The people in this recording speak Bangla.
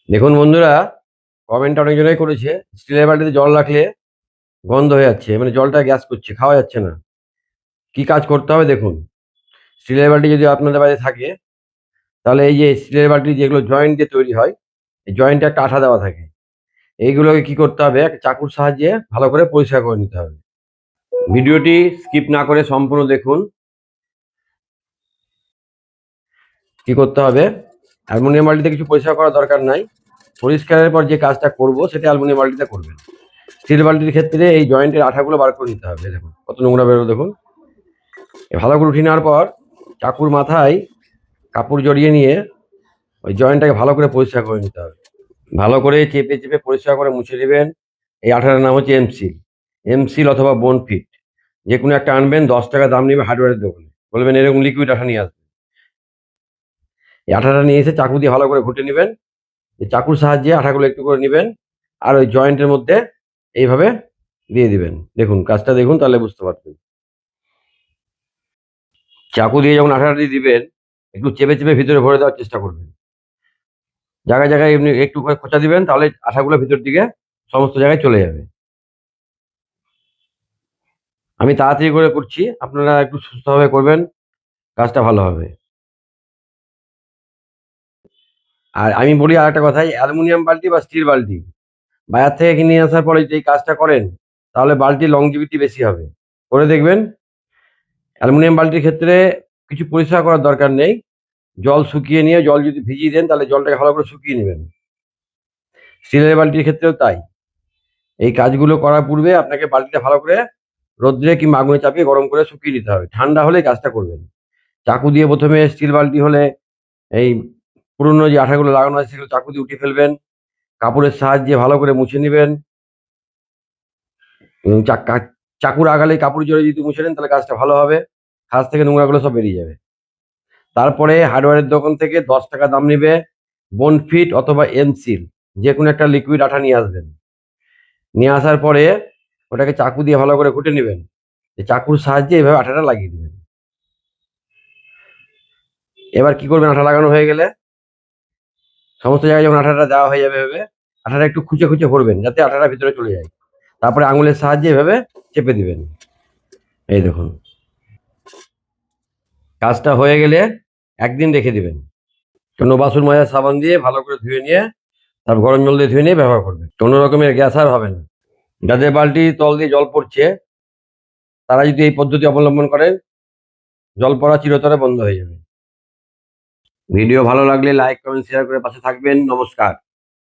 দেখুন বন্ধুরা, কমেন্ট অনেকজনাই করেছে স্টিলের বাটিতে জল রাখলে গন্ধ হয়ে যাচ্ছে, মানে জলটা গ্যাস করছে, খাওয়া যাচ্ছে না। কি কাজ করতে হবে দেখুন। স্টিলের বাটি যদি আপনাদের বাড়িতে থাকে, তাহলে এই যে স্টিলের বাটি যেগুলো জয়েন্ট দিয়ে তৈরি হয়, এই জয়েন্টে একটা আঠা দেওয়া থাকে। এইগুলোকে কি করতে হবে, একটা চাকুর সাহায্যে ভালো করে পরিষ্কার করে নিতে হবে। ভিডিওটি স্কিপ না করে সম্পূর্ণ দেখুন। কি করতে হবে, অ্যালুমিনিয়াম বালতিতে কিছু পরিষ্কার করার দরকার নাই। পরিষ্কারের পর যে কাজটা করব সেটা অ্যালুমিনিয়াম বালতিতে করবেন। স্টিল বালতির ক্ষেত্রে এই জয়েন্টের আঠাগুলো বার করে নিতে হবে। দেখুন কত নোংরা বেরো দেখুন। ভালো করে উঠিয়ে নেওয়ার পর চাকুর মাথায় কাপড় জড়িয়ে নিয়ে ওই জয়েন্টটাকে ভালো করে পরিষ্কার করে নিতে হবে। ভালো করে চেপে চেপে পরিষ্কার করে মুছে নেবেন। এই আঠাটার নাম হচ্ছে এমসিল। এমসিল অথবা বোনফিট, যে কোনো একটা আনবেন, 10 টাকা দাম নেবে হার্ডওয়্যারের দোকানে। বলবেন এরকম লিকুইড আঠা নিয়ে আসবেন। এই আঠাটা নিয়ে এসে চাকু দিয়ে ভালো করে ঘুটে নেবেন। এই চাকুর সাহায্যে আঠাগুলো একটু করে নেবেন, আর ওই জয়েন্টের মধ্যে এইভাবে দিয়ে দিবেন। দেখুন কাজটা দেখুন, তাহলে বুঝতে পারবেন। চাকু দিয়ে যখন আঠাটা দিয়ে দিবেন, একটু চেপে চেপে ভিতরে ভরে দেওয়ার চেষ্টা করবেন। জায়গায় জায়গায় এমনি একটু করে খোঁচা দিবেন, তাহলে আঠাগুলো ভিতর দিকে সমস্ত জায়গায় চলে যাবে। আমি তাড়াতাড়ি করে করছি, আপনারা একটু সুস্থভাবে করবেন, কাজটা ভালো হবে। আর আমি বলি আরেকটা কথা, এই অ্যালুমিনিয়াম বালতি বা স্টিল বালতি বাজার থেকে কিনে আসার পরে যদি এই কাজটা করেন, তাহলে বালতির লংজিভিটি বেশি হবে। করে দেখবেন। অ্যালুমিনিয়াম বালতির ক্ষেত্রে কিছু পরিষ্কার করার দরকার নেই। জল শুকিয়ে নিয়ে, জল যদি ভিজিয়ে দেন তাহলে জলটাকে ভালো করে শুকিয়ে নেবেন। স্টিলের বালতির ক্ষেত্রেও তাই। এই কাজগুলো করার পূর্বে আপনাকে বালতিটা ভালো করে রোদ্রে কিংবা আগুনে চাপিয়ে গরম করে শুকিয়ে নিতে হবে। ঠান্ডা হলে কাজটা করবেন। চাকু দিয়ে প্রথমে স্টিল বালতি হলে এই পুরনো যে আঠাগুলো লাগানো আছে সেগুলো চাকু দিয়ে উঠিয়ে ফেলবেন। কাপড়ের সাহায্যে ভালো করে মুছে নেবেন। এবং চাকুর আগালে কাপড় জড়িয়ে যদি মুছে নেন তাহলে কাজটা ভালো হবে। কাজ থেকে নোংরাগুলো সব বেরিয়ে যাবে। তারপরে হার্ডওয়্যারের দোকান থেকে 10 টাকা দাম নেবে বোনফিট অথবা এমসিল, যে কোনো একটা লিকুইড আঠা নিয়ে আসবেন। নিয়ে আসার পরে ওটাকে চাকু দিয়ে ভালো করে ঘুটে নেবেন। চাকুর সাহায্যে এভাবে আঠাটা লাগিয়ে দিবেন। এবার কি করবেন, আঠা লাগানো হয়ে গেলে সমস্ত জায়গায় যখন আঠাটা দেওয়া হয়ে যাবে, এভাবে আঠাটা একটু খুঁচে খুঁচে ভরবেন যাতে আঠাটা ভিতরে চলে যায়। তারপরে আঙুলের সাহায্যে এভাবে চেপে দিবেন। এই দেখুন, কাজটা হয়ে গেলে একদিন রেখে দিবেন। কোনো বাসন মাজার সাবান দিয়ে ভালো করে ধুয়ে নিয়ে, তারপর গরম জল দিয়ে ধুয়ে নিয়ে ব্যবহার করবেন। কোনো রকমের গ্যাস আর হবে না। যাদের বালতি তল দিয়ে জল পড়ছে, তারা যদি এই পদ্ধতি অবলম্বন করেন, জল পড়া চিরতরে বন্ধ হয়ে যাবে। ভিডিও ভালো লাগলে লাইক কমেন্ট শেয়ার করে পাশে থাকবেন। নমস্কার।